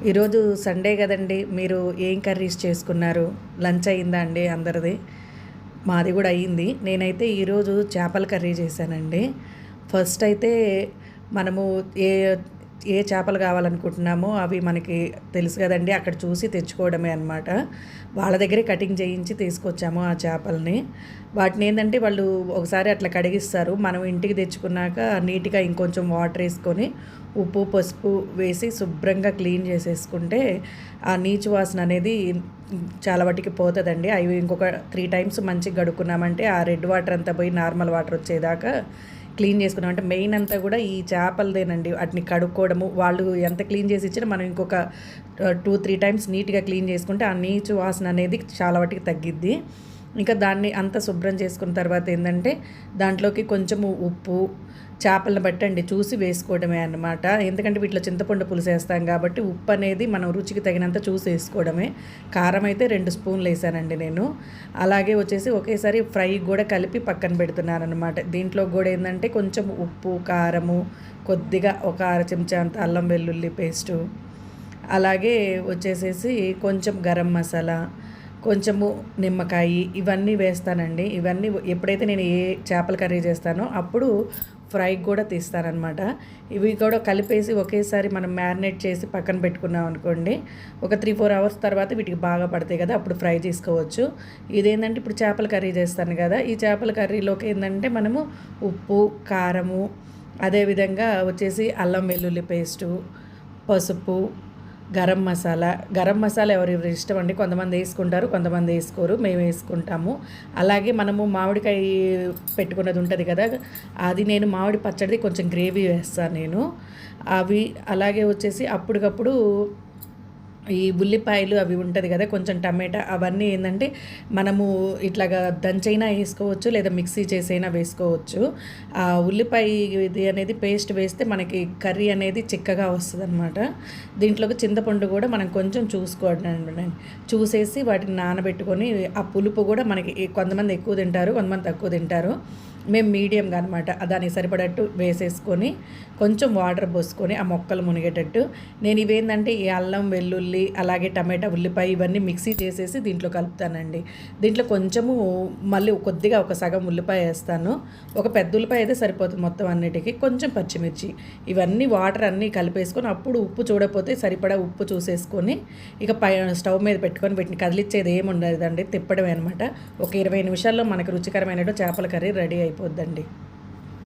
ఈరోజు సండే కదండి. మీరు ఏం కర్రీస్ చేసుకున్నారు? లంచ్ అయిందా అండి అందరిది? మాది కూడా అయ్యింది. నేనైతే ఈరోజు చేపల కర్రీ చేశానండి. ఫస్ట్ అయితే మనము ఏ ఏ చేపలు కావాలనుకుంటున్నామో అవి మనకి తెలుసు కదండి. అక్కడ చూసి తెచ్చుకోవడమే అనమాట. వాళ్ళ దగ్గరే కటింగ్ చేయించి తీసుకొచ్చాము ఆ చేపల్ని. వాటిని ఏంటంటే వాళ్ళు ఒకసారి అట్లా కడిగిస్తారు. మనం ఇంటికి తెచ్చుకున్నాక నీట్గా ఇంకొంచెం వాటర్ వేసుకొని ఉప్పు పసుపు వేసి శుభ్రంగా క్లీన్ చేసేసుకుంటే ఆ నీచు వాసన అనేది చాలా వాటికి పోతుందండి. అవి ఇంకొక 3 టైమ్స్ మంచిగా కడుక్కున్నామంటే ఆ రెడ్ వాటర్ అంతా పోయి నార్మల్ వాటర్ వచ్చేదాకా క్లీన్ చేసుకున్నాం. అంటే మెయిన్ అంతా కూడా ఈ చేపలదేనండి. వాటిని కడుక్కోవడము, వాళ్ళు ఎంత క్లీన్ చేసి ఇచ్చినా మనం ఇంకొక 2-3 టైమ్స్ నీట్గా క్లీన్ చేసుకుంటే ఆ నీచు వాసన అనేది చాలా వాటికి తగ్గిద్ది. ఇంకా దాన్ని అంతా శుభ్రం చేసుకున్న తర్వాత ఏంటంటే దాంట్లోకి కొంచెము ఉప్పు, చేపలను బట్టండి చూసి వేసుకోవడమే అన్నమాట. ఎందుకంటే వీటిలో చింతపండు పులుసు వేస్తాం కాబట్టి ఉప్పు అనేది మనం రుచికి తగినంత చూసి వేసుకోవడమే. కారం అయితే 2 స్పూన్లు వేసానండి నేను. అలాగే వచ్చేసి ఒకేసారి ఫ్రై కూడా కలిపి పక్కన పెడుతున్నాను అనమాట. దీంట్లో కూడా ఏంటంటే కొంచెం ఉప్పు, కారము, కొద్దిగా ఒక 1/2 చెంచా అంత అల్లం వెల్లుల్లి పేస్టు, అలాగే వచ్చేసేసి కొంచెం గరం మసాలా, కొంచెము నిమ్మకాయ, ఇవన్నీ వేస్తానండి. ఇవన్నీ ఎప్పుడైతే నేను ఏ చేపల కర్రీ చేస్తానో అప్పుడు ఫ్రైకి కూడా తీస్తానన్నమాట. ఇవి కూడా కలిపేసి ఒకేసారి మనం మ్యారినేట్ చేసి పక్కన పెట్టుకున్నాం అనుకోండి, ఒక 3-4 అవర్స్ తర్వాత వీటికి బాగా పడతాయి కదా, అప్పుడు ఫ్రై చేసుకోవచ్చు. ఇదేంటంటే ఇప్పుడు చేపల కర్రీ చేస్తాను కదా, ఈ చేపల కర్రీలోకి ఏంటంటే మనము ఉప్పు, కారము, అదేవిధంగా వచ్చేసి అల్లం వెల్లుల్లి పేస్టు, పసుపు, గరం మసాలా ఎవరెవరి ఇష్టం అండి. కొంతమంది వేసుకుంటారు, కొంతమంది వేసుకోరు. మేము వేసుకుంటాము. అలాగే మనము మామిడికాయ పెట్టుకున్నది ఉంటుంది కదా, అది నేను మామిడి పచ్చడిది కొంచెం గ్రేవీ వేస్తాను నేను. అవి అలాగే వచ్చేసి అప్పటికప్పుడు ఈ ఉల్లిపాయలు అవి ఉంటుంది కదా, కొంచెం టమాటా, అవన్నీ ఏంటంటే మనము ఇట్లాగా దంచైనా వేసుకోవచ్చు, లేదా మిక్సీ చేసైనా వేసుకోవచ్చు. ఆ ఉల్లిపాయ ఇది అనేది పేస్ట్ వేస్తే మనకి కర్రీ అనేది చిక్కగా వస్తుంది అనమాట. దీంట్లోకి చింతపండు కూడా మనం కొంచెం చూసుకోండి, చూసేసి వాటిని నానబెట్టుకొని ఆ పులుపు కూడా మనకి కొంతమంది ఎక్కువ తింటారు, కొంతమంది తక్కువ తింటారు. మేము మీడియంగా అనమాట దానికి సరిపడట్టు వేసేసుకొని కొంచెం వాటర్ పోసుకొని ఆ మొక్కలు మునిగేటట్టు నేను ఇవేంటంటే ఈ అల్లం వెల్లుల్లి అలాగే టమాటా ఉల్లిపాయ ఇవన్నీ మిక్సీ చేసేసి దీంట్లో కలుపుతానండి. దీంట్లో కొంచెము మళ్ళీ కొద్దిగా ఒక సగం ఉల్లిపాయ వేస్తాను. ఒక పెద్ద ఉల్లిపాయ అయితే సరిపోతుంది మొత్తం అన్నిటికీ. కొంచెం పచ్చిమిర్చి, ఇవన్నీ వాటర్ అన్నీ కలిపేసుకొని అప్పుడు ఉప్పు చూడకపోతే సరిపడా ఉప్పు చూసేసుకొని ఇక స్టవ్ మీద పెట్టుకొని వీటిని కదిలిచ్చేది ఏమి ఉండదండి, తిప్పడమే అనమాట. ఒక 20 నిమిషాల్లో మనకు రుచికరమైన చేపల కర్రీ రెడీ అయిపోద్దండి.